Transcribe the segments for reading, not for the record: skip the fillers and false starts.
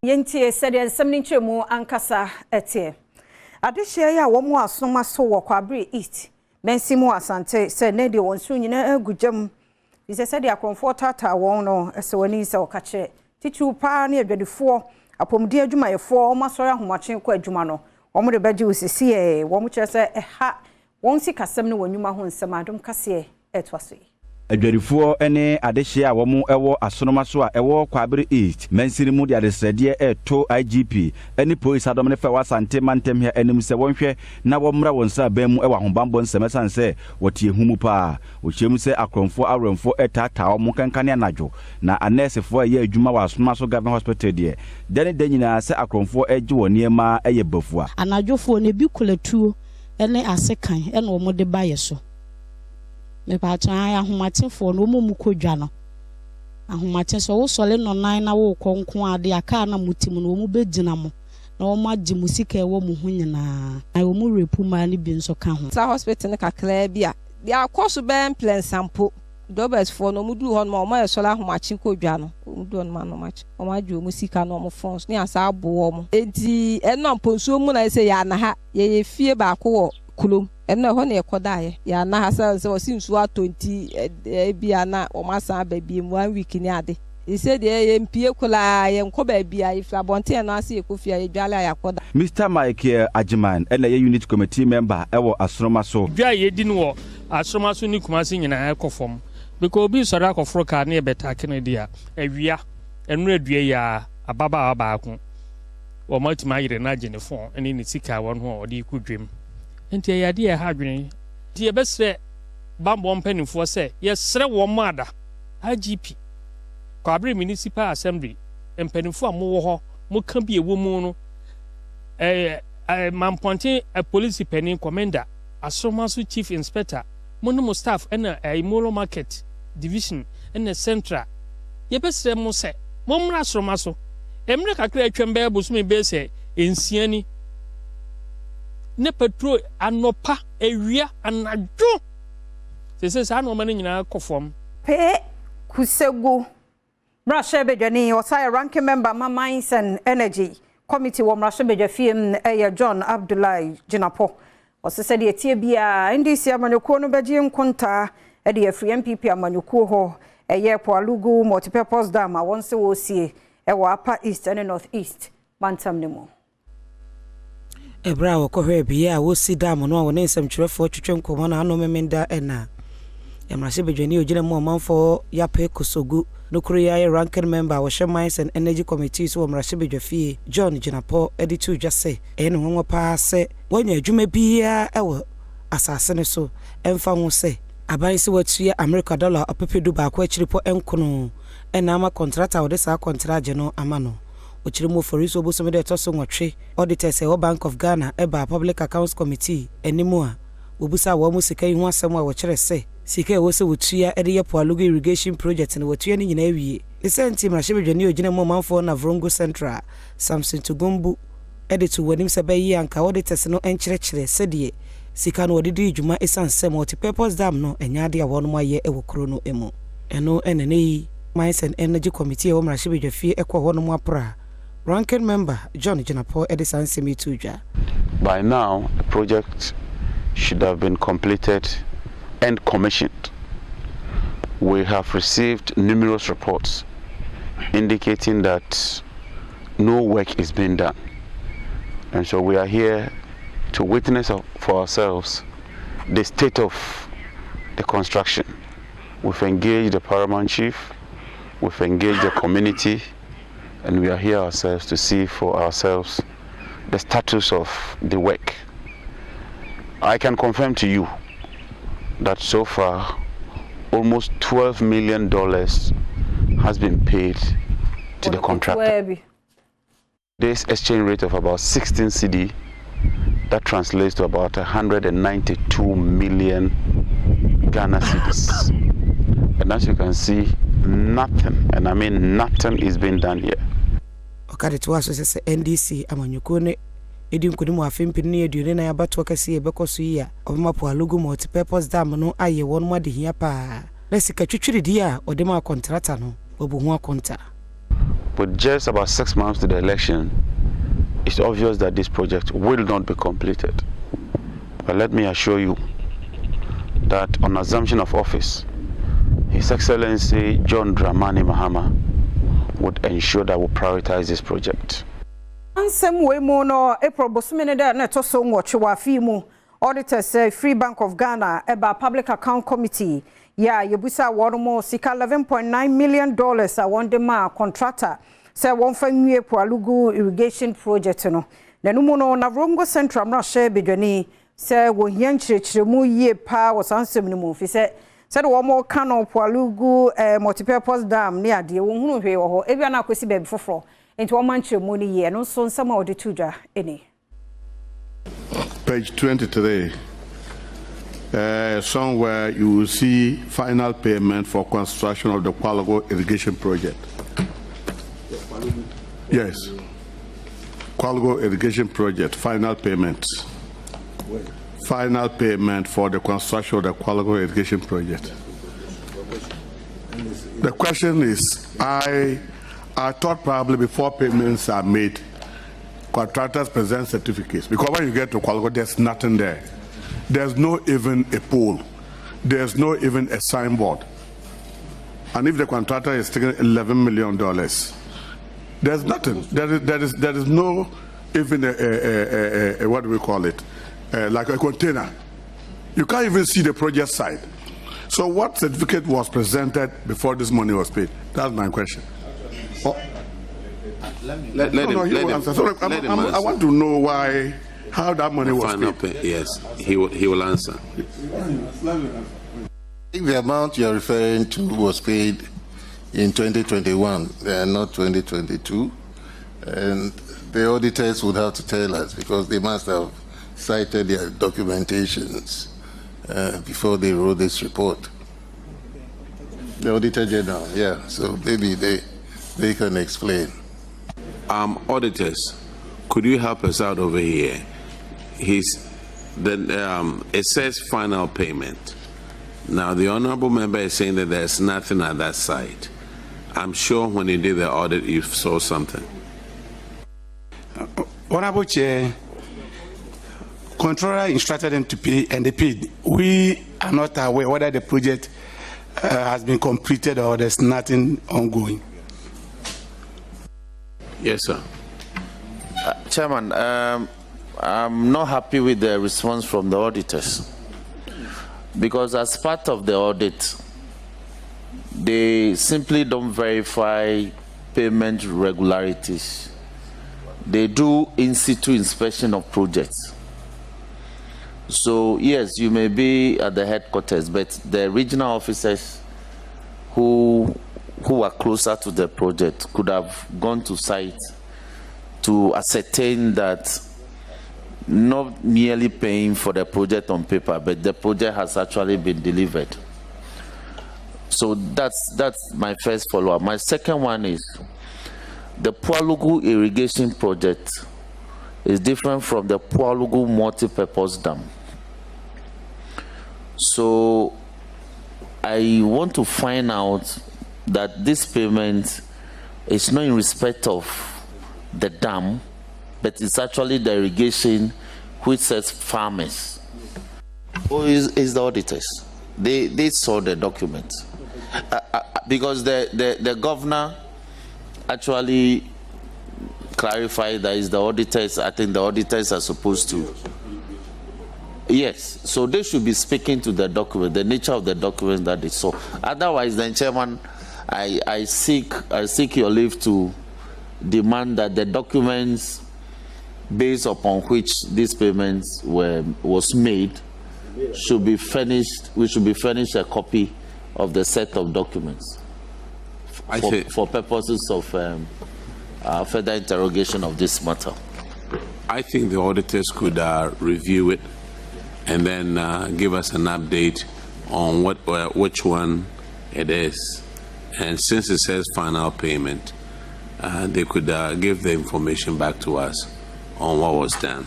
Yentie said and some ninchemu ankasa etie. Adehye ya womu asoma so wo Kwabre East. Mensimu asante se ne de wonsu nyina agudjam. Ise said ya comfortata won no ese wani se okache. Tichu pa na adwadifo apomdi adwumayefo o masori ahomachen kwa adwuma no. Womu de beji osisi e womu kire se ha won sikasem ne wonwuma ho nsem Adom Kasee etwaso. Adwarifo ene adehye a womu ewo asonoma so a ewo Kwabre East mensiri mu de adesrede eto IGP ene police Adom ne fa wasante mantem hia enim se wonhwe na womra wonsa ban mu ewa hombambo nsemesan se wotie humu pa ochiemu se akromfo awremfo etata wo kankane anadwo na anesefo ye adwuma wa asonoma so government hospital de nyina se akromfo eje woniema eye bafua anadwofo ne bi kulatuo ene asekan ene wo de baye so me pa twa ahomatenfo no mu kodwa no ahomaten so wo sole no nan na wo konko ade aka na mutim no mu begina mo na wo magye musika e wo mu ho nyina ai wo mu repu ma ne bi nso ka ho sa hospital ne kakra bia akoso ben plan sample dobes for no mu du ho no ma sole ahomaten kodwa no mu du no ma no match o magye musika no mo phones ne asa abo mo enti eno mponsuo mu na se ya na ha ye fie ba ko wo kulom enne ho na ekodaye ya na hasa se osinsu a 20 bia na o masa ba bi 1 week ni ade ise de ye mpie kula ye nko ba bia ifla bonte na ase ekofia ye dwale ayakoda Mr. Mike Ajiman ene ye unit committee member ewo asroma so dwa ye di no asroma so ni kumase nyina ekofom because obi sori akofro ka na ebeta kene dia awia enu adua ya ababa abaako o matima yire na agene fon ene ni sika won ho odi kudwem enti ya de ha adwene die besre bambo mpanifo se yesre wo mada IGP Kwabre Municipal Assembly mpanifo amowo ho mo ka bi ewo mu no mamponte police penny commander asomaso chief inspector mo staff ena Imolo market division ena central ye besre mo se mo mra asomaso emre kakra atwemba bosumi be se ensiani ne petrol anopa ewia anadwo sese sa no mane nyina kofom pe kusegu brashe bedwani osai ranking member Mines and Energy Committee wo mrashe bedwafiem John Abdullahi Jinapo osese de etie bia ndisi amanyuko no beji nkonta de free MPP amanyuko ho po alugu multipurpose dam wonse wo sie wo upper east and north east bantam nemo Ebra wo kohwe bia wo si dam no won nsem twerefo twetwem komo na ano memenda ena emrase bedwani ogina mu manfo yape kosogu nokuru ya ranking member wo hye Mines and Energy Committee so emrase bedwafie John Jinapo editu dwase ene honwo pa se wanya adwuma bia ewo asase ne so emfa ho se aban se watua America dollar opepedu ba kwa chiripo enkono ena ama contractor wo de sa contract no ama no Ochirimo Foriso Bosome de Toso Nwatwe Auditor se wo Bank of Ghana eba Public Accounts Committee enimu a obusa wo musika yi ho asem a wo kire se sika wo se wotua ede ye poalugo irrigation project ne wotua ni nyina awie esenti mrahye bedwani ogina mu manfo na Vrongo Central Samson Tugumbu ede to wanim se bayi anka auditors no enkyerechire sede sika no wodidi dwuma esanse multipurpose dam no enyade a wono maye ewo kro no emu eno enene yi Mines and Energy Committee wo mrahye bedwafie ekwo ho no mu apra Ranking member John Jinapo Edison Semituja. By now, the project should have been completed and commissioned. We have received numerous reports indicating that no work is being done. And so we are here to witness for ourselves the state of the construction. We've engaged the paramount chief, we've engaged the community, and we are here ourselves to see for ourselves the status of the work. I can confirm to you that so far almost $12 million has been paid to the contractor. This exchange rate of about 16 CD, that translates to about 192 million Ghana cedis. And as you can see, nothing, and I mean nothing, is being done here. Okade to aso se NDC amanyuko ne edi nkodimu afempini ne aduane na yabato Kasee bekoso yi a obemapo alugu multipurpose dam no aye won mo de hia pa na sika twetwiri di a odema contractor no obu ho akonta with just about 6 months to the election, it's obvious that this project will not be completed. But let me assure you that on assumption of office, His Excellency John Dramani Mahama would ensure that we prioritize this project. Ansem we mo no April bosumene da na to so nwoche wa fi mu Auditor say Free Bank of Ghana eba Public Account Committee ya yebusa woro mo sika $11.9 million a wonde ma contractor say won fa nwie Pualugu Irrigation project no na numu no na Rongo Central mra she bedwani say wo hia nchirechiremu yie pa wo sansem ni mu fi say said wo mo kano Pualugu multipurpose dam ne ade wo hunu hwe wo ho ebia na akosi be foforo into one manche money year no so some Auditor any. Page 23. Somewhere you will see final payment for construction of the Pualugu Irrigation project. Yes. Pualugu Irrigation project, final payment. Final payment for the construction of the Pualugu Irrigation project. The question is, I thought probably before payments are made, contractors present certificates. Because when you get to Pualugu, there's nothing there. There's no even a pole. There's no even a signboard. And if the contractor is taking $11 million, there's nothing. There is no even a what do we call it? Like a container. You can't even see the project site. So what certificate was presented before this money was paid? That's my question. Oh. Let him answer. I want to know how that money was paid. Yes, he will answer. I think the amount you are referring to was paid in 2021, not 2022, and the auditors would have to tell us because they must have cited their documentations before they wrote this report. The Auditor General, yeah. So maybe they can explain. Auditors, could you help us out over here? It says final payment. Now the honorable member is saying that there's nothing at that site. I'm sure when you did the audit, you saw something. Honorable Chair, Controller instructed them to pay, and they paid. We are not aware whether the project has been completed or there's nothing ongoing. Yes, sir. Chairman, I'm not happy with the response from the auditors because as part of the audit, they simply don't verify payment regularities. They do in situ inspection of projects. So yes, you may be at the headquarters, but the regional officers who are closer to the project could have gone to site to ascertain that not merely paying for the project on paper, but the project has actually been delivered. So that's my first follow-up. My second one is the Pualugu Irrigation project is different from the Pualugu multi-purpose dam. So I want to find out that this payment is not in respect of the dam, but it's actually the irrigation which says farmers. Or is the auditors? They saw the document. Because the governor actually clarified that is the auditors. I think the auditors are supposed to. Yes, so they should be speaking to the document, the nature of the document that they saw. Otherwise, then, Chairman, I seek your leave to demand that the documents based upon which these payments was made should be furnished. We should be furnished a copy of the set of documents for purposes of further interrogation of this matter. I think the auditors could review it and then give us an update on which one it is. And since it says final payment, they could give the information back to us on what was done.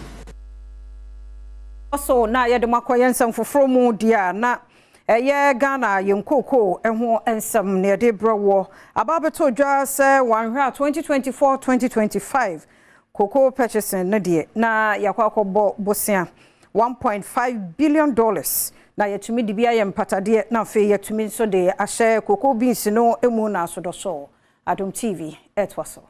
Also, na yede makoyen sam foforo mu dia na eye Ghana yenkoko eho ensem ne de browo ababeto dwa se wanhwa 2024-2025 cocoa purchasing ne de na yakwakobo bosia $1.5 billion na yetumi de bia yempatade na fe yetumi so de ahye cocoa beans no emu na asodoso AdomTV etwaso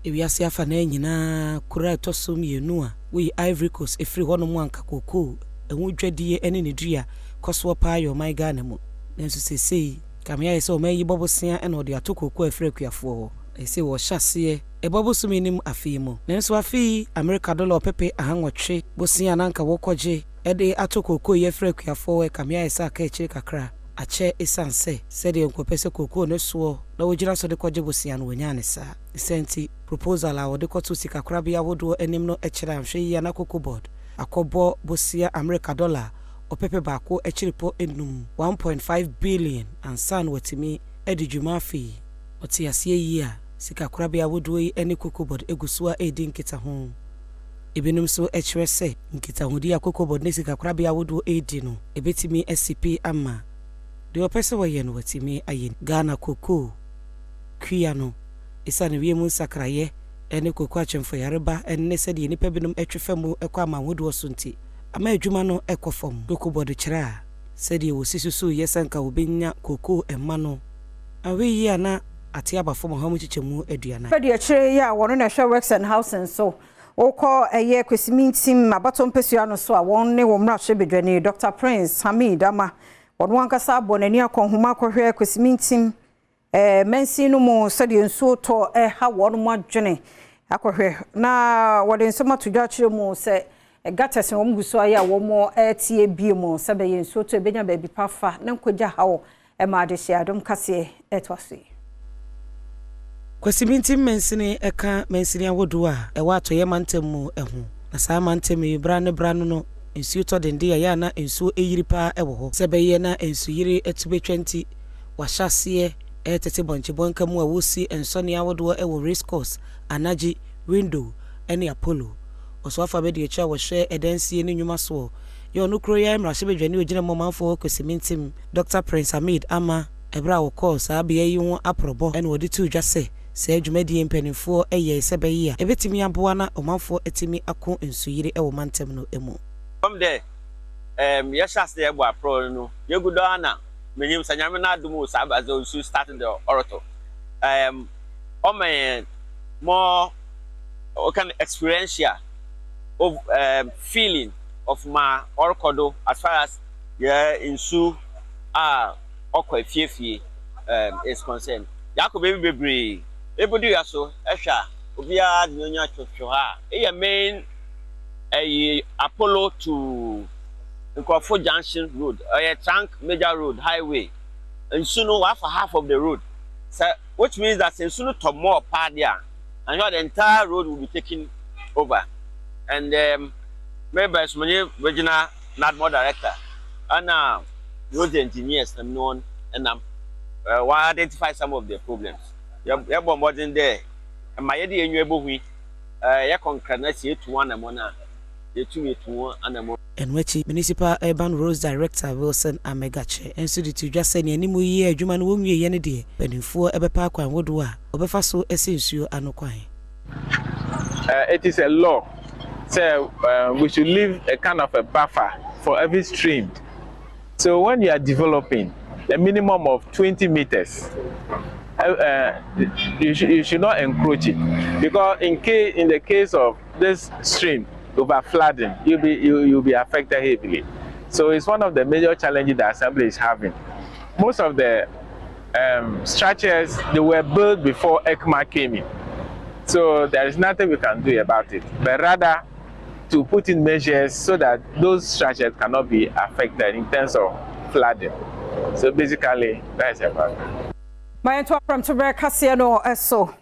ewiase afa na nyina kura toso mienu a we Ivory Coast efiri hono mu anka cocoa ehu dwadie ene ne dua koso pa yo my Ghana mu nenso sesei kamia yese o mayi bobosia ene ode atokoko afiri akuafo ho ese wo hyase eboboso minim afi mu nenso afi America dollar pepe ahanwotwe bosia nanka wokoje ede atokoko ye afiri akuafo kamia yese aka echire kakra ache esanse sede enkopese koko ne so na wogira so de koje bosia no wanya ne sa senti proposal a wode koto sika krabia wodo enim no echira hwe ya na koko board akobo bosia America dollar opepe bako echiripo enum 1.5 billion and san watimi edi jumafi oti asie yi a sika krabia wodo yi ene koko board egusua edi nkita ho ebinum so echirese nkita ho di akoko board ne sika krabia wodo edi no ebetimi SCP ama de opese wo ye no watimi aye Ghana koko kwia no isane wiemu sakraye ene koko achemfo yareba enne sede nipa binum etwefemu ekwa amawodo sunti ama adwuma no ekofom koko bodo kira sede wo sisusu yesanka obenya koko emma no awe yi ana ate abafo hamu chichemu aduana fede akire ya wono na hwe works and housing so oko eye kwesimintim abatom pesua no so a won ne wo mra hwe bedwane Dr. Prince Hamid ama wono ankasa abonani akonhoma kohwe kwesimintim mensi no mu sede nsuo to ha wono mu adwene akohwe na wode nsoma to dwa kire mu se gates no mu guso aya wo mo tie biemu se be nsuo to ebenya ba bi pafa na nkoja hawo ma de hye Adom Kasee etwase kwesimintim mensini eka mensini awodo a ewa to ye mantem mu ehu na saa mantem yi bra no nsuo to dende ya na nsuo eyiri pa ewo ho se be ye na nsuo yiri etube 20 wahyase etete bonche bonka mu a wosi ensone awodo ewo race course anaji window ene Apollo oso afa be de echa wo hwe edansie ne nwuma so yo no kro ya mrahye bedwane ogina momanfo kwesimintim Dr. Prince Hamid ama ebra wo course abia yi ho aprobo ene wodi tu dwase se adwumadi mpanimfo eye sebe yi a ebetimi aboa na omanfo etimi ako nsuyire ewo mantem no emu from there yeshas de egbo apro no yegudo ana menyim sanyame na adumu sabazo su starting the Auditor more kind of experiential of feeling of my orkodo as far as insu okwa is concerned yakobe bebre ebudu yaso ehwa obia de nya twotwo ha main Apollo to Nkofo Junction Road Tank Major Road Highway and soon half of the road, so which means that soon to more part there and the entire road will be taken over. And maybe as many regional not more director and road engineers and known and will identify some of the problems. You're bombarding there and my idea in your book we concurrency to one among and wechi municipal urban roads director Wilson Amegache enso di tu dwase ne animu yi adwuma no wonwie ye ne de penifo ebepa kwan wodo a obefa so esensuo anokwan. It is a law so we should leave a kind of a buffer for every stream. So when you are developing a minimum of 20 meters you should not encroach it, because in the case of this stream over flooding, you'll be affected heavily. So it's one of the major challenges the assembly is having. Most of the structures, they were built before ECMA came in. So there is nothing we can do about it, but rather to put in measures so that those structures cannot be affected in terms of flooding. So basically, that's about it. My Premtobre Kasee no eso.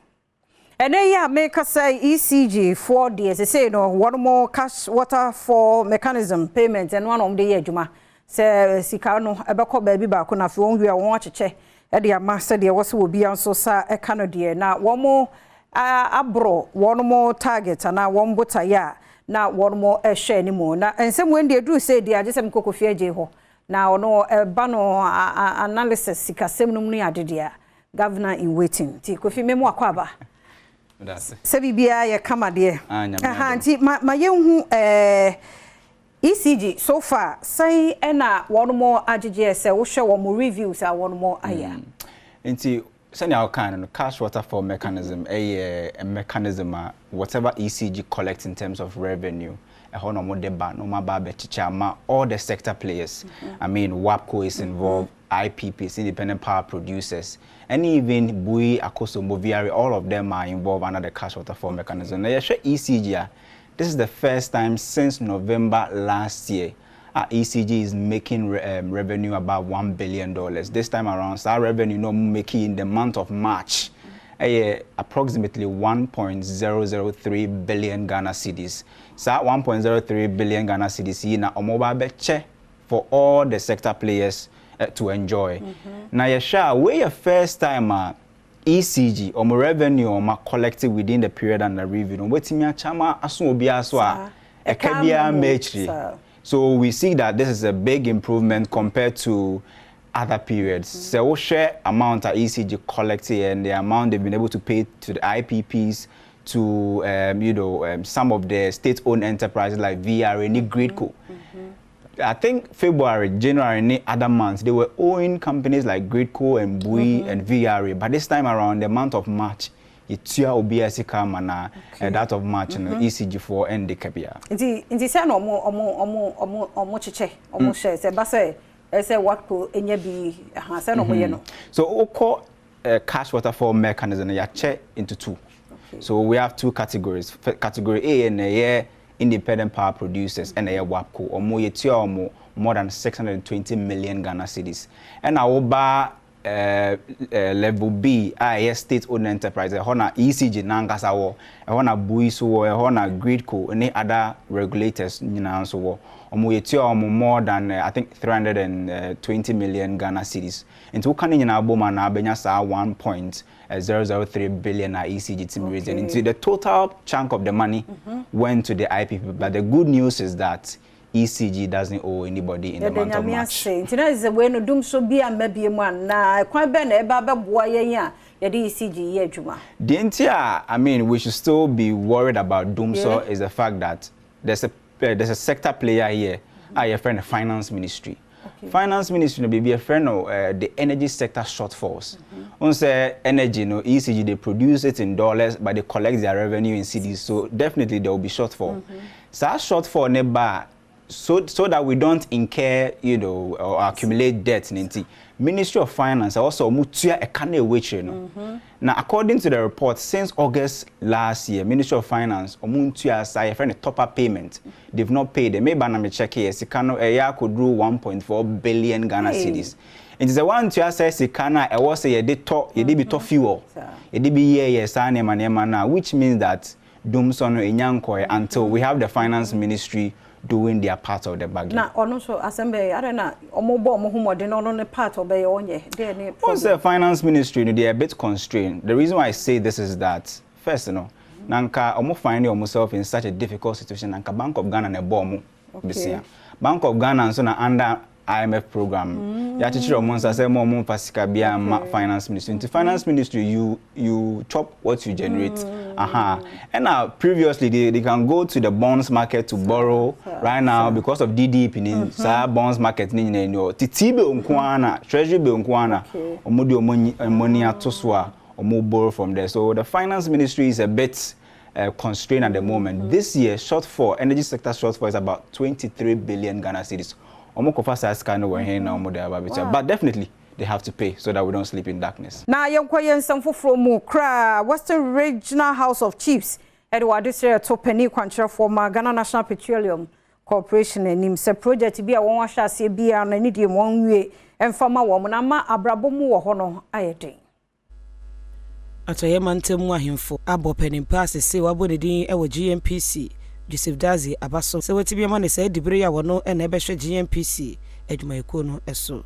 Ene ya make say ECG 4 days say no one more cash water for mechanism payment and one of the adwuma say sika no ebekọ baabi ba ko na fe won hwia won acheche e de amaster de wo se obi anso sa e ka no de na won mo abro won mo target na won bota ya na won mo hwe ni mo na ensem wen de dru say de agesem kokofie je ho Now no bano analysis sikasem no mu adedia governor in waiting. Ti Kofi memo akwaba. Se bibia ye kama de. Aha nti ma yenhu ECG so far say na one more agege say wo hwe wo mo reviews a one more aya. Nti send our kind of cash waterfall mechanism a mechanism whatever ECG collects in terms of revenue all the sector players. I mean WAPCO is involved, IPPs, independent power producers, and even BUI, Akoso, Moviari, all of them are involved under the cash waterfall mechanism. Now, ECG, this is the first time since November last year ECG is making revenue about $1 billion. This time around, so our revenue making in the month of March approximately 1.003 billion Ghana cedis. So 1.03 billion Ghana cedis na omoba check for all the sector players to enjoy. Now yesha we your first time ECG or revenue or collected within the period under review. Wetimi achama aso obi aso a ekabia mechi. So we see that this is a big improvement compared to other periods. So we share amount of ECG collected and the amount they've been able to pay to the IPPs, to some of the state-owned enterprises like VRA, Gridco. I think February, January, any other months, they were owing companies like Gridco and BUI and VRA. But this time around, the month of March, it's your OBS come and that of March and ECG4 and the Kabia. Indeed, say no more chiche, almost share. Say what could any be Hasan or no? So we call cash waterfall mechanism. You check into two. So we have two categories. Category A and A independent power producers and a WAPCO or more than 620 million Ghana cedis. And our bar level B, state-owned enterprise, hona ECG nangasawo, hona BUI so, hona Gridco, any other regulators, so more than I think 320 million Ghana cedis. And to can in our boma na benya sa 1.003 billion ECG team region. Into the total chunk of the money went to the IPP. But the good news is that ECG doesn't owe anybody in the month of March. Is the way no doom so be a maybe one na quite ben e baba boy ya ECG ye juma. The entire I mean we should still be worried about doomso is the fact that there's a sector player here. Your friend the finance ministry. Finance ministry will be a friend of the energy sector shortfalls. On say energy no ECG they produce it in dollars but they collect their revenue in cedis, so definitely there will be shortfall. So that shortfall never so that we don't incur, or accumulate debt. Ministry of Finance also mutua ekane weche no. Now according to the report, since August last year, Ministry of Finance omuntua say friend top up payment. They've not paid. They may ban me check here. Sikano eya could do 1.4 billion Ghana cedis. It is the one to say Sikana I was say ye be to fuel. Ye be ye sane manema na, which means that Dumsono enyanko until we have the finance ministry doing their part of the bargain. Now, also assembly, I don't know, or part of the once the finance ministry, they are a bit constrained. The reason why I say this is that first, Nanka almost finding yourself in such a difficult situation. Nanka Bank of Ghana and Bomu, Bank of Ghana and so under IMF program. Ya teacher months I say more pasika bia finance ministry. Into finance ministry you chop what you generate. And now previously they can go to the bonds market to borrow. Right now because of DDP in bonds market ni titibe unkwana treasury be unkwana omudi money atoswa omo borrow from there. So the finance ministry is a bit constrained at the moment. This year energy sector shortfall is about 23 billion Ghana cedis. But definitely they have to pay so that we don't sleep in darkness. Now, young Koyan Sanfo from Mukra, Western Regional House of Chiefs, Edward this year to penny control for Ghana National Petroleum Corporation and him say project to be a one shall say be an any one way and farmer woman ama abrabomu hono ayede. Atoye mantemu ahimfo abo penny pass say wabone din e wo GMPC. Joseph Dazi abaso se wetibia ma ne say dibre ya wono e na ebehwe GMPC adwumayeko no eso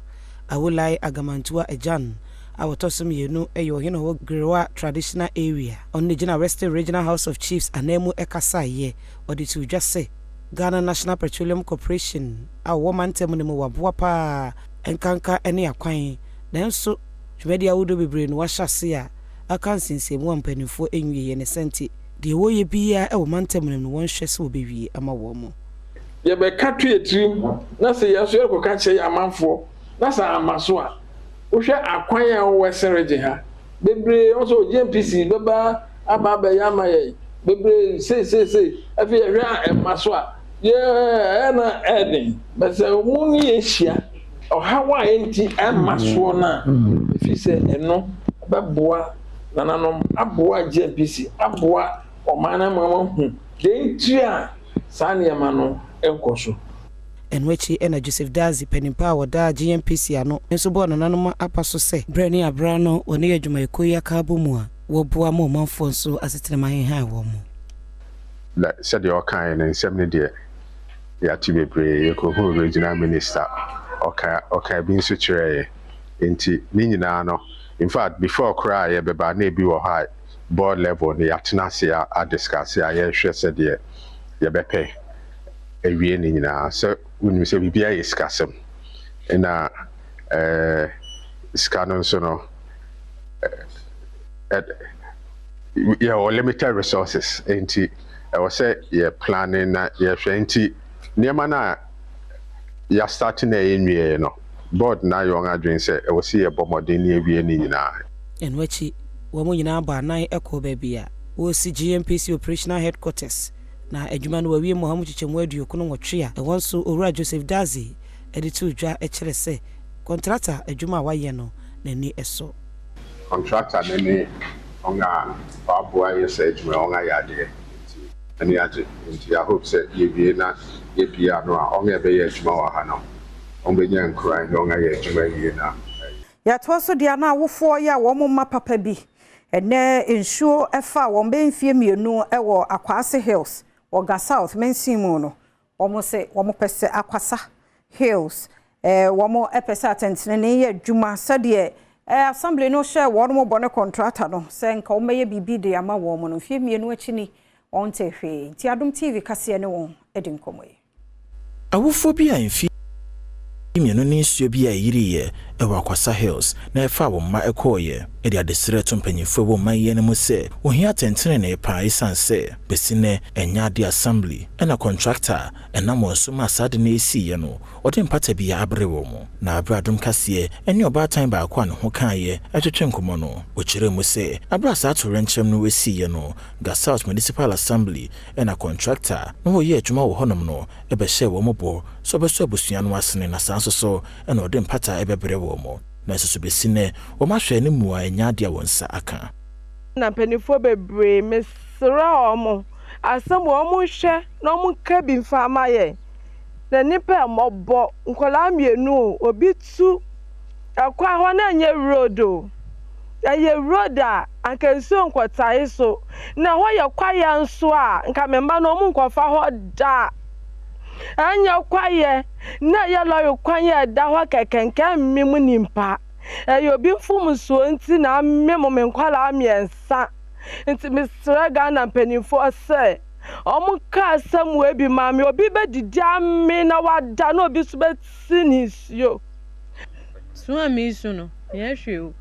awulai agamantua ejan awotosum yenu eyo hino wo Grewa traditional area on the Western Regional House of Chiefs anemu ekasaye odi to just say Ghana National Petroleum Corporation a woman temu ne mu waboa pa enkanka ene akwan nanso dwumadi awodo bebre no wahyase a aka nsensemu ampanifo enwie ne sente de woye bia e wo mantemu ne won hwese obewie ama wo mo ye be ka twa etrim na se yeso ye ko ka che amanfo na sa amaso a wo hwe akwan a wo wesereje ha bebre also JPC beba aba ba ya maye bebre say afi ye hwe amaso a ye na edin but se muni ehia o hawa enti amaso na fi se eno beboa nananom aboa JPC aboa omana mama hu dentu a saniema no enkoso enwechi ena Joseph Dazi penimpa wada GMPC ano nso bo nananom apaso se brani abra no oni adwuma ekoyi aka bomu a wo boa mo manfo nso asetenema ha wo mo la said your kind and 70 dear ya tibebre yeko regional minister okay bin suture enti ni nyina no in fact before cry ye beba na bi wo high board level ni atena se a discuss ya ye hwe said ye bepe ewie ni nyina so when we say bibia is kasem na scanon so no limited resources enti I was say yeah planning na yeah enti niema na ya starting na enwie no board na yo ngadwen say I was see a bomodin ni ewie ni nyina enwachi wo mo nyina ba nan eko ba bia wo si GMPC operational headquarters na adwuma no wawie mo hamu chichemu aduokuno nwotwe a won so owura Joseph Dazi editu dwa ekere se contractor adwuma waye no nani eso contractor nani onga baboa yese adwuma onga yade ani age nti I hope say ye na ye bia no a onga be ye adwuma wa ha no onbenya nkran no onga ye adwuma ye na ya to so dia na awofo ya wo mo mapapa bi ene ensuo efa wo benfie mienu ewo Akwase Hills Oga South mensimu no omo se omo pese Akwasa Hills womo epese atentene ne ye adwuma sade assembly no share wo mo bone contractor no se nka wo meye bibi de ama wo mo no fie mienu akini onte hwe ti AdomTV Kasee ne won edin komoye awofo bi anfi mienu ne nsuo bi a yiriye ewa Akwasa Hills na efa wo ma ekoye edi adesire tumpanyifo wo man ye ne mu se wo hia tentene ne pa isanse besine enya de assembly ena contractor ena mo so ma sade na esi ye no odi mpata bi ya abre wo mu na abra Adom Kasee eni oba tan ba akwa ne ho kan ye etwetwe nkomo no o kire mu se abra sa to renchem no esi ye no Ga South Municipal Assembly ena contractor no wo ye adwuma wo honom no ebe hye wo mobo so be so abusua no asene na sanso so ena odi mpata ebebre wo mu na so besine wo ma hwe ne mu a enya de wonsa aka na penifo bebre mesra omo asem wo mu hwe na omu ka bi mfa maye na nipa mobo nkola mienu obi tu akwa ho na nye road o ye road a ankenso nkotai so na ho ye kwaya nso a nka memba na omu nkofa ho da anya kwaye na ye lo kwaye da ho kekenka mmemu nimpa obi mfum so nti na mmemu menkwala amiensa nti misra Ghana penifo se omuka asem we bi mami obi be didi ame na wada na obi so betinisio so ami isu no ye hwe o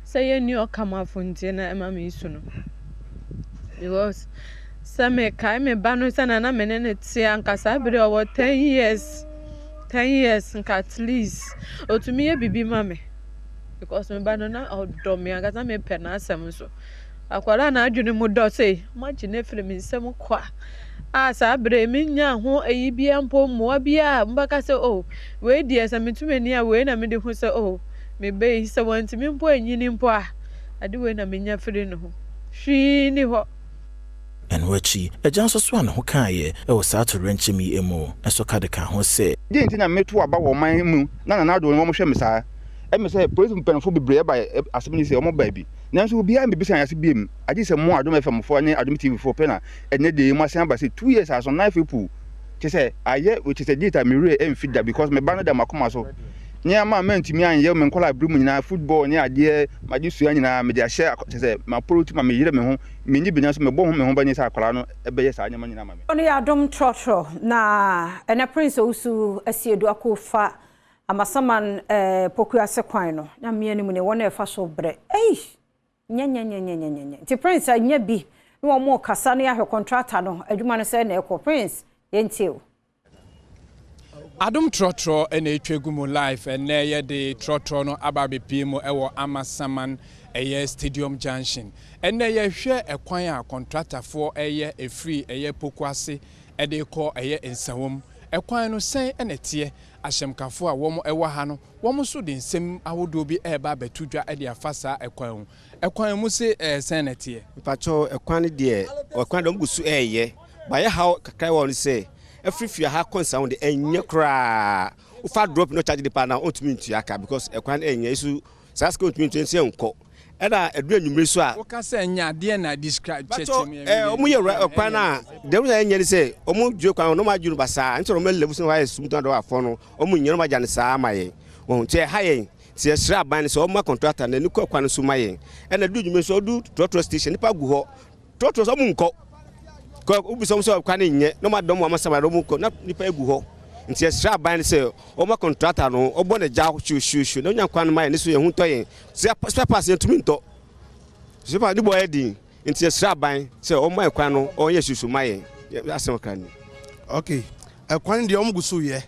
say ye ni okamafo nti na mama isu no because some kai me banu sana na menene tia nkasa bere over 10 years nka at least otumi ye bibi mame because me banu na odom me nkasa me pe na asem so akwara na adwene mu do say magine film nsem kwa sa bere me nya ho eyi bia mpo mo bia mbaka say oh we die sa metumi ni a we na me de hu say oh me be say wantimi mpo enyini mpo a ade we na me nya firi no ho hwi ni ho enwachi ejanso so an ho kaaye e wo sa to renchemi emu eso ka de ka ho se di ntina meto aba wo man mu na ado wo mo hwe me saa e me say police mpanfo bebre ba asebni se wo ba bi nanso obi a mbibisa yase biem agi se mo Adom FM fo ne AdomTV fo pena ene de mo asan ba se 2 years aso 9 people che say aye which is a data me re emfida because me ba no da makoma so nyama mentimi anye me nkola bru mu nyina football ne ade magi sua nyina me dia share say ma porotu ma me yire me ho me nyi binya so me bo ho me ho banye sa akwara no ebeye sa nyama nyina ma me oni Adom trotro na ena prince osu asiedu akofa amasaman poku asekwan no na me ani mu ne wona efa so bre nya ti prince anya bi no mo kasa ne ahwe contractor no adwuma no say na ekọ prince yentio Adom trotro ene etwegumu live ene ye de trotro no ababe pimo ewo amasaman eye stadium junction ene ye hwe ekwan a contractor for eye efree eye pokuase ede ko eye ensawom ekwan no sen ene tie ahyemkafo a womo ewa ha no womo so de nsem awodo bi eba betudwa ede afasa ekwan mu se sen ne tie pacho ekwan de ekwan do mgusu eye baye ha kakrai won se efifia ha concern de enye kra ufa drop no charge the pa na otumi ntuaka because ekwan enye isu saska otumi ntuense nko eda edu anwumre so a woka se nya de na describe chechim omu ye ekwan na dem na enye ni se omu dwe kwan no ma dwuru basa ntoro me lebu so wa esum to do afo no omu nyero ma jane saa maye won che ha yen se sra ban se omu contractor na ni kwan so maye ena du anwumre so du trotro station ni pa gu ho trotro so mu nko ko ubi so kwan nye no ma dom amasama do mu ko na nipa egu ho nti esra ban se o ma contractor no obo ne ja shu na nya kwan ma ne so ye hu to yen spare pass yentumi nto super ni boy din nti esra ban se o ma kwan no o ye shu ma yen asem kan ni okay kwan de o mu gusu ye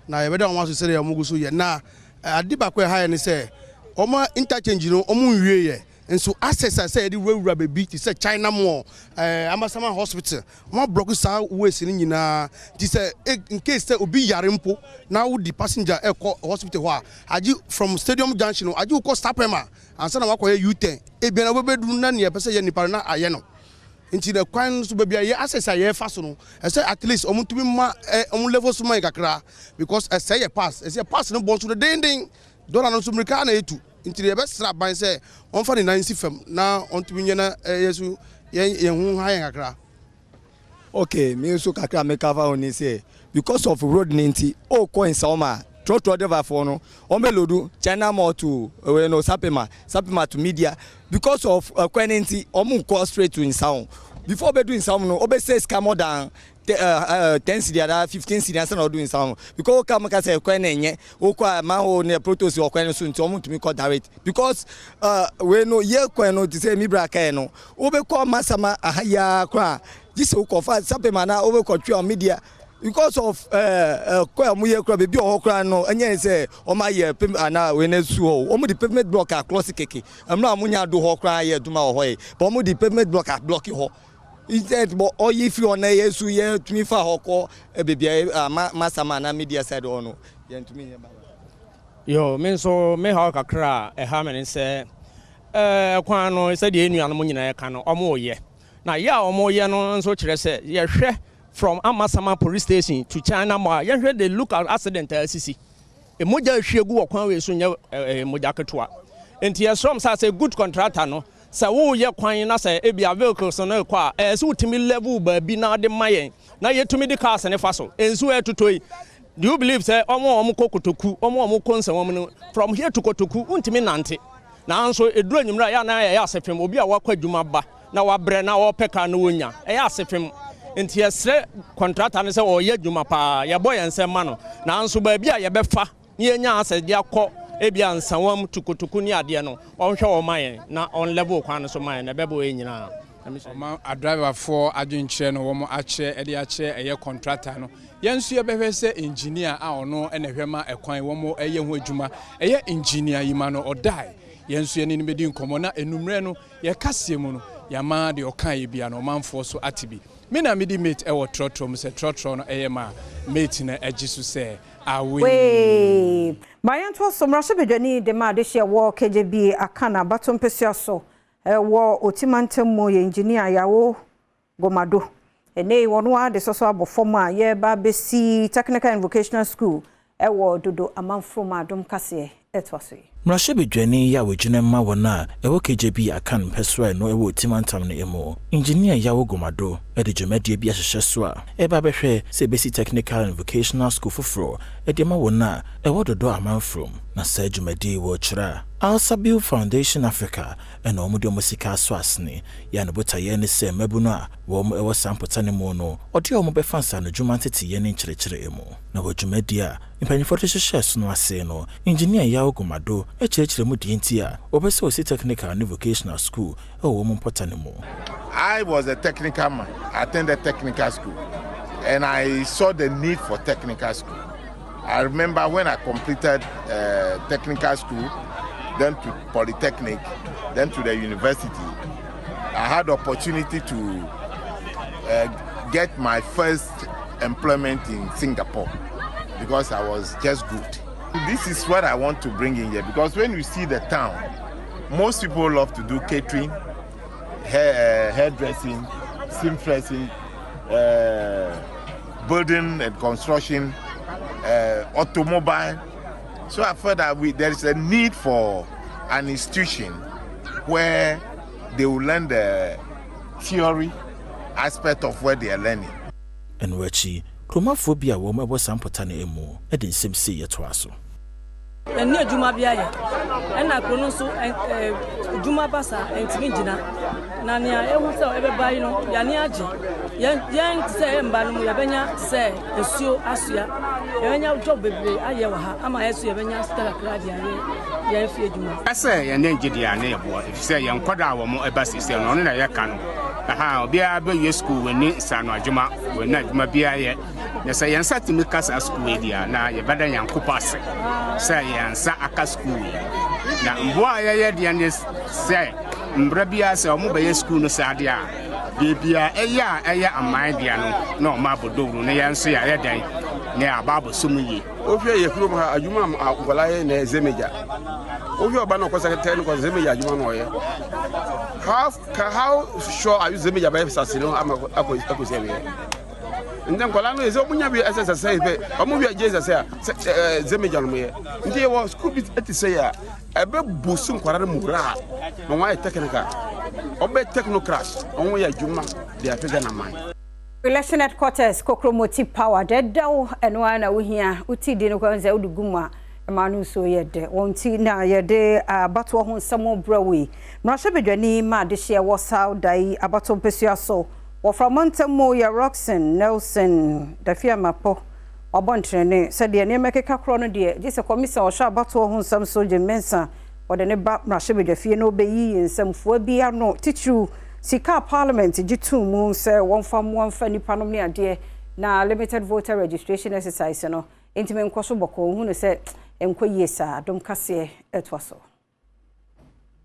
na ye be da o so se o mu gusu ye na adiba ko ha ye ne se o ma interchange no o mu nwie ye nso access say the wura baby ti say China mo amasama hospital mo block sa ways ni nyina ti say in case say obi yare mpo na wo di passenger eko hospital ho aji from stadium junction aji ko stapema ansa na wakoye U10 e bia na bebedu na ne pese ye nipa na aye no nti the kwan so baby ye access ye fa so no say at least omutumi ma omu level so man kakra because say ye pass no bon so the ding dollar no so mrika na etu nti the best slap ban say on fa the 90 fam na on to nyana yesu ye hu ha yen kakra okay me so kakra me cover on say because of road ninti o ko in Sauma trotro driver for no o melodu China more to we no sapema to media because of kweninti o mu go straight to in sound before be doing sound no obe say scam more than 10 cedi ada 15 cedi ansa na doing sound because come ka say kwen enye o kwa ma ho ne protos o kwen so nti o mutumi call direct because we no ye kwen no ti say mi bra kai no obe call masama ahaya kwa this o kofa sapema na obe ko twa media because of kwa mu ye kra be bi o kra no enye say o ma ye ana we na su o mu di pavement block across keke amna amunya do ho kra ye duma o ho e but mu di pavement block ho instead but all if you on yesu ye tumi fa hoko bebia masama na media side ono ye tumi ye baba yo me so me ha kakra ha me se kwan no se de enuan mo nyina ye ka no omo ye na ya omo ye no so kire se ye hwe from Amasama police station to China ma ye hwe the local accident asisi e moja hwegu wo kwan we so nya moja ketwa enti ye som sa say good contractor no sa wo ye kwan na sa ebia vehicles no kwa so utimi level ba bi na de mayen na ye tumi de cars ne fa so ensu etotoi do you believe say omo kokotoku omo konsa no from here to kotoku untimi nante na anso eduru anyumra ya na ya asefem obi a wakwa dwuma ba na wabre na wo peka na wonya ya asefem enti yesre contractor ne say o ye dwuma pa ya boy ensem ma no na anso ba bi a ye befa ne yenya asedi akọ ebia nsawam tukutuku ni ade no onhwe wo mayen na on level kwan so mayen na bebo enyina ma a driver for adwenkyere no wo mo ache ede ache eye contractor no yensu ye behwe se engineer a ono ene hwema ekwan wo mo eye ho adwuma eye engineer yima no odai yensu ye ni bedi nkomo na enumre no ye kasie mu no yama de okan ye bia no manfo so atibi me na me di mate ewo trotro mo se trotro no eye ma mate na agisu se we mayan to so mrashe bedwani de ma de hye wo KJB akana batom pesia so wo otimantem mo ye engineer yawo gomado ene wono a de so abofom a ye ba besi technical and vocational school wo dodo amanfro ma Adom Kasee etwase Mrashebedwani ya wejune ma wona ewo KJB akan peswa no ewo timantam ne emo engineer ya wogomado ede dwumadie bi ahyehyɛ so a eba behwe se basic technical and vocational school foforo ede ma wona ewo dodo amanfrom na sa dwumadie wo kyera Alsabil Foundation Africa ena omude musika so asne ya no botaye ne se mabuno a wo mo ewo sampota ne mo no ode omo be fansa no dwuma tete ye ne nkyerɛkyerɛ emu na wo dwumadie a impanyefo hyehyɛ so no ase no engineer ya wogomado ekyerɛkyerɛ mu di nti a obese osi technical and vocational school ewo mo mpota ne mo. I was a technical man. I attended technical school and I saw the need for technical school. I remember when I completed technical school, then to Polytechnic, then to the university, I had the opportunity to get my first employment in Singapore because I was just good. This is what I want to bring in here because when you see the town, most people love to do catering, hairdressing, seamstressing, building and construction, automobile. So I felt that there is a need for an institution where they will learn the theory aspect of what they are learning. And wechi, chromophobia wo mebo sampota ne emu, edi nsem se yeto aso. Eni adwuma bia ye. Ena krono so adwuma basa entimi gina. Na nia ehu se ebeba yi no ya ne age. Yen se mba no mu ya benya se esuo asoa. Ya benya job bebre aye wa ha ama yesu ya benya stara kradi aye. Ya fi adwuma. Ase ye ne ngidia na ebo. Se ye nkoda wo mo eba sisi no na ye ka no. Aha obia be ye school weni sano adwuma weni adwuma bia ye. Na se yensa timi kasa school dia na ye bada yankopa se. Se yensa aka school. Na mbo aye dia ne se mbra bia se omo be school no sa dia bibia eya aman dia no na o ma bodowru na yenso ya ye dan ne ababo sumuyi ofie ye kuro ha adwuma akwala ye na zemeja ofie oba na kosa ten ko zemeja adwuma no ye how sure are you zemeja ba sase no akosi ye ndan kola no ezo munya bi SSS be omo bi Jesus say zemeja no ye ndi wo school bit etise ya ebe bosu nkwara mura no wa technical obe technocrat onwo ya dwuma de afega na man election headquarters kokromoti power dedaw enwa na wohia uti di no kwanza uduguma emanu so yede wonti na yede abato ho nsamo brawe mrashebedwani ma de hye wo saudai abato mpesua so wo from montamo ya Roxen Nelson dafia mapo obontrene se de ne mekeka kro no de gise komisa wo sha abato ho nsam so je mensa wode ne ba mrashebedwafie no beyi nsamfo bia no tichu sika parliament gitumu se wonfa nipa no ne ade na limited voter registration exercise no intime nkoso boko hu ne se enkoyie sa Adom Kasee etwaso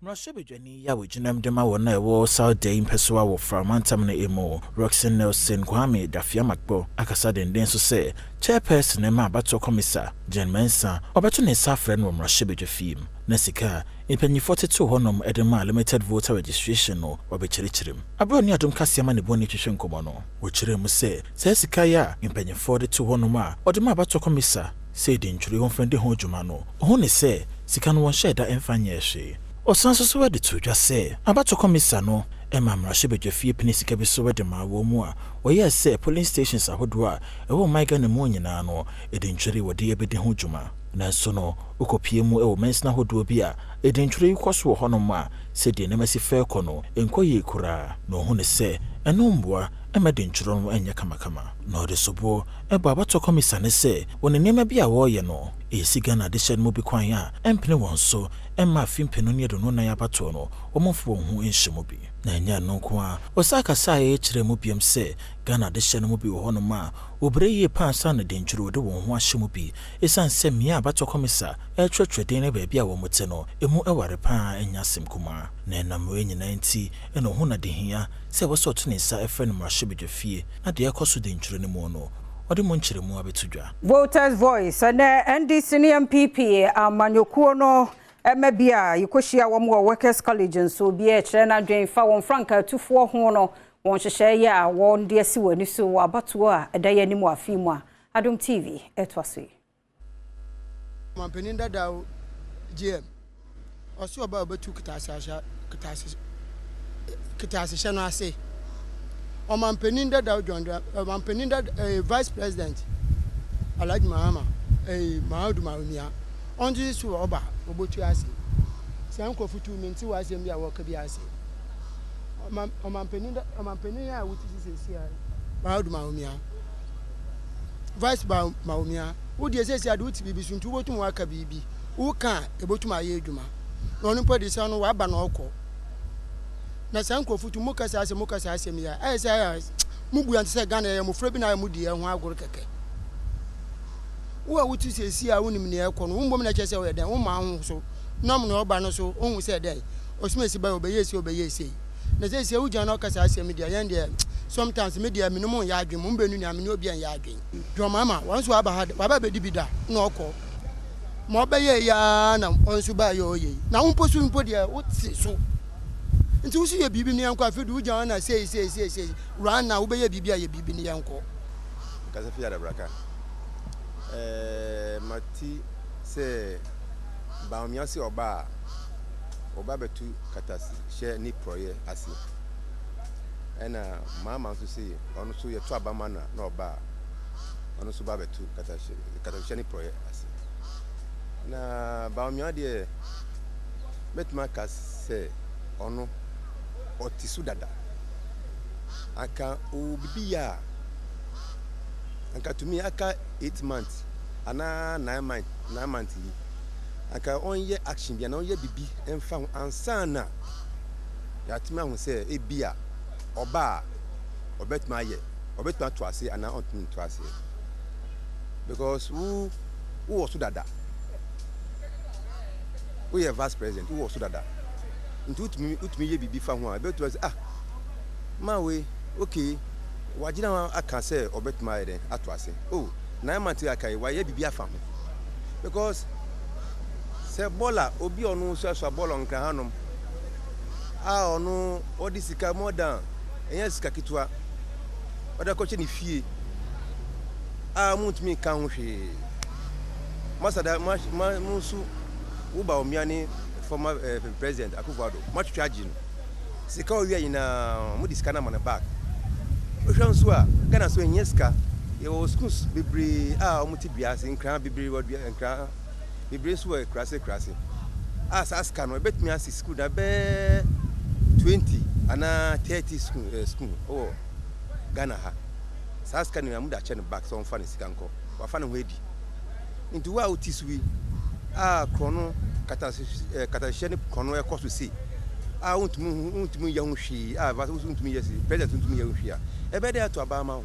Mrashebedwani ya wejunam dema wona ewo Saudi mpesoa wo framantam na emo Roxen Nelson Kwame dafia makbo akasa denden so se chairperson na abato komisa Jen Mensa obeto ne safren wo Mrashebedwafie na sika impanyifo teto honom edema limited voter registration no obekyerechirem abro ni Adom Kasee ma ne boni twehwe nkomo no wo kyerem se sika ya impanyifo teto honom a odema abato komisa se de ntwere ho fende ho dwuma no ho ne se sika no won sheda emfanye hwe osanso wede to dwa se abato komisa no ema Mrashebedwafie penisika bi so wede ma wo mu a oye se polling stations ahodo a ewo maiga ne mu nyina no edintwere wode ebede ho dwuma na so no ukopie mu ewo mensna hodo bi a edintwere ikoso honom a se de nemasi fe kono enkoye kura no ho ne se eno mboa emede ntwere no enya kamakama no de sobo eba abato komisa ne se woni nema bi a wo ye no esiga na de shed mu bi kwan a empene won so emma fimpenu ne do no na yabato no omofo hu enhyemo bi na enya no ko a osaka sae kire mu biem se Ghana de shed mu bi wo no ma obreye pansa na de ntwere de won ho ahyemo bi esan se mia abato komisa etwetweden ne ba bia wo mote no emu eware pa enya sem kuma na enam we nyina nti eno ho na de hia se wo so to ne sa efren Mrashebedwafie na de ekoso de ntwere ne mu no odi monchire mu abetudwa voters voice and NDC MPP amanyokuo no emebia yikohia wo workers college so bia ekire na dwen fa won franka tufuo ho no won hyehye ya won de asi wani so wa abato a edaye ni mu afi mu a AdomTV etwaso Mampeni dadaw GM also about two Kitasi no ase Oman Peninda Dow John Oman Peninda Vice President Alhaji Mahama Mahadu Maumia on this Oba Obotu ase Sam Kofutu minti was him ya work bi ase Oman Peninda which is Mahadu Maumia Vice Maumia who dey say adu ti bibi suntu botu mu aka bibi who kan ebotu ma ye adwuma no no podi say no wa ba na okọ na san ko futu mu kasa ase mi ya say mu bu ante say Ghana ya mu fra bi na mu di ho agoro keke wo wutu se si a wonim ne ekọ no wo mbom na chese wo den wo ma ho so nom no oba no so ohun se den osumesi ba obeyesi na say se wo jana kasa ase mi dia yan dia sometimes media minimum ya adwen mo mbenu ni amene obi an ya adwen dwo mama wonso aba be di bida na okọ mo be ye ya na onso ba ye oye na wo posu mpo dia wo ti so nti wo ye bibi ni yanko afedu wo jan na say ran na wo be ye bibi a ye bibi ni yanko kasa fi ada braka mati se ba mi ase oba betu katasi she ni proye ase ena mama nso se ono so ye to abama na oba ono so ba betu katasi ni proye ase na ba mi ade betuma kase ono otisu dada aka obibi ya aka tumi aka 8 months ana 9 months aka onye action bia na onye bibi emfa ansana ya tumi ahun se ebia oba obetuma to ase ana ontumi to ase because who was dada we are vice president who was dada utumi ye bibi fa ho a betu say mawe okay wajina aka say obetuma ye den ato ase oh 9 months aka wa ye bibi afa ho because se bola obi onu so bola nkan hanom onu odi sika more than enya sika kitwa oda ko che ni fie mutumi kan ho hwe masada musu uba omiani former president Akufo-Addo matwa agi no sika o wi na mu disika na man back o hwan so a Ghana so enya sika ye o schools bebre omuti biase nkran bebre wo nkran bebre so e krase aska no betumi asi school da be 20 ana 30 school oh Ghana ha aska no amuda che no back so on fa ne sika nko wa fa ne ho edi nti wa otisui krono katasheni krono e koso si untumi ya hunhwi va untumi yesi president untumi ya hunhwi e be dey ato abama o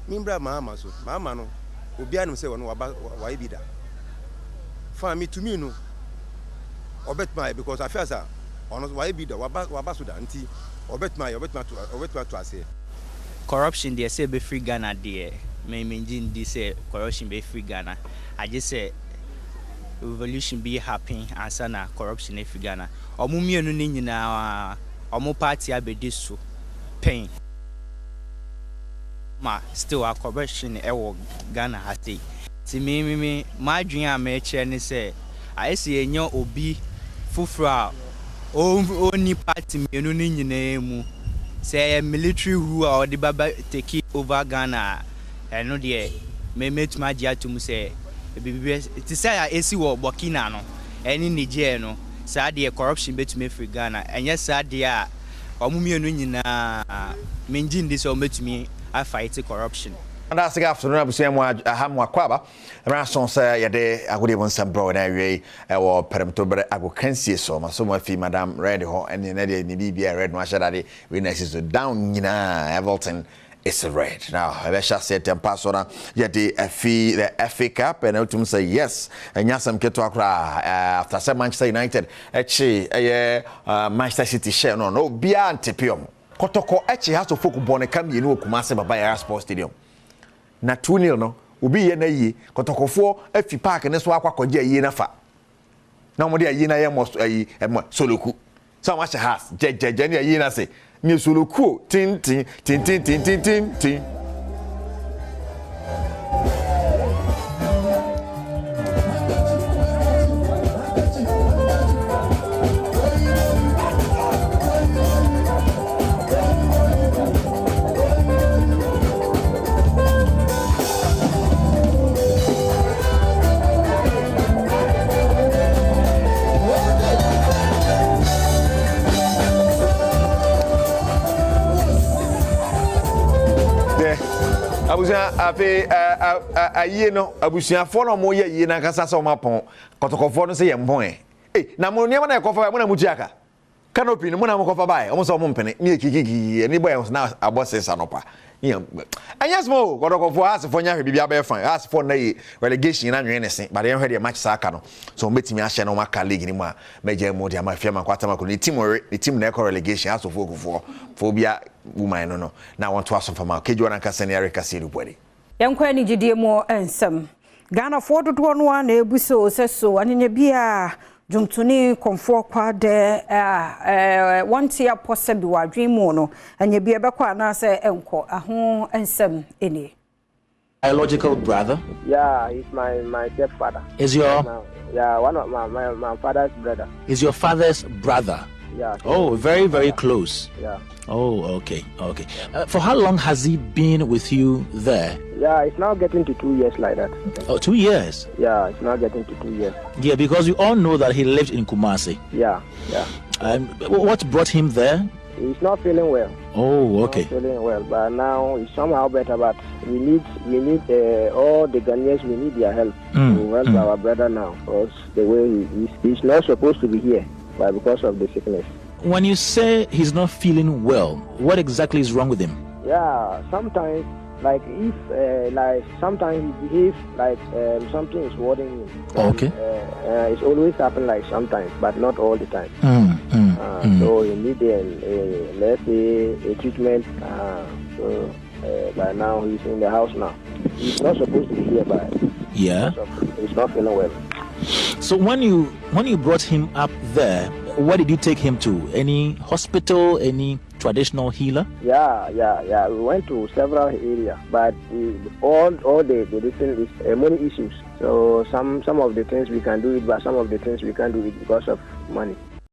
mimbra mama so mama no obi anu se wono wa ibida fa mi to me no obetma because afasa ono wa ibida wa so da nti obetma to ase corruption dey say be free Ghana there me menjin dey say corruption be free Ghana I just say revolution be happen answer na corruption e free Ghana omumienu ni nyina omu party abedi so pain ma still a corruption e wo Ghana hate ti me madwen a me che ni say I say enyo obi fufura oni party mienu ni nyina mu say military who or the baba take over Ghana eno de me metuma dia to mu say ti say esi wo Burkina no eni Niger no sa de corruption betumi free Ghana enye sa de a omumienu nyina menjin de so metumi I fight corruption. And that's the afternoon. I was saying, Hamwa Kwaba, Ransom say, Yade, I would even some broad area or Premtobre Kasee, so my summer fee, Madame Red Ho, and in Eddie Nibia Red Mashadadi, we next down, Everton. It's a red. Now, I shall say, Tempasona, yet the FA Cup, and Ultimate say yes, and Yasam Ketwakra after 7 Manchester United, Manchester City share no, beyond Tepium. Kotoko actually has to focus on a camp, you know, Kumasi Babaya Sports Stadium. Na 2-0 no, ubi ye na yi, Kotoko 4, FI Park, and that's why I could ye na fa. Now, what ye na ye most Soluku. So much has, Jenny Yena say. Ni suluku tin tin tin tin tin tin tin tin. abusia afi aye no abusia fo no mo ye na kasa so mapon kotokofo no se ye mbon na mo niam na ekofa mo na mujiaka canopy no mo na mo kofa bae o so mo mpene ni ekikiki ni boy na abose sanopa anya small kotokofo asefo nya hwe bibia be fan asefo na ye relegation na nwen nese but ye hwe de match saka no so metimi ahye no maka league ni mu a meje mo dia ma fia makwata mako ni team na ekọ relegation asofo okufo phobia woman no na want to ask for my kejo na kasa na Irrigation body yankwa ni gidie mo ensem Ghana for dodo no na ebuso seso anyenye bia jumtuni komfo kwa de want ya possible wadwen mu no anye bia bekwa na se enko aho ensem eni biological brother? Yeah, he's my stepfather. Is your one of my father's brother. Is your father's brother? Yeah. Oh, very, very close. Yeah. Oh, okay. For how long has he been with you there? Yeah, it's now getting to 2 years like that. Oh, 2 years? Yeah, it's now getting to 2 years. Yeah, because we all know that he lived in Kumasi. Yeah. What brought him there? He's not feeling well. Oh, okay. Not feeling well, but now he's somehow better. But we need all the Ghanaians. We need their help to help our brother now, because the way he's not supposed to be here, but because of the sickness. When you say he's not feeling well, what exactly is wrong with him? Yeah, sometimes sometimes he behaves like something is worrying him. Okay. It's always happen like sometimes, but not all the time. So he needs let's say a treatment. By now he's in the house now. He's not supposed to be here, but he's not feeling well. So when you brought him up there, where did you take him to? Any hospital? Any traditional healer? Yeah. We went to several areas, but all the different money issues. So some of the things we can do it, but some of the things we can't do it because of money.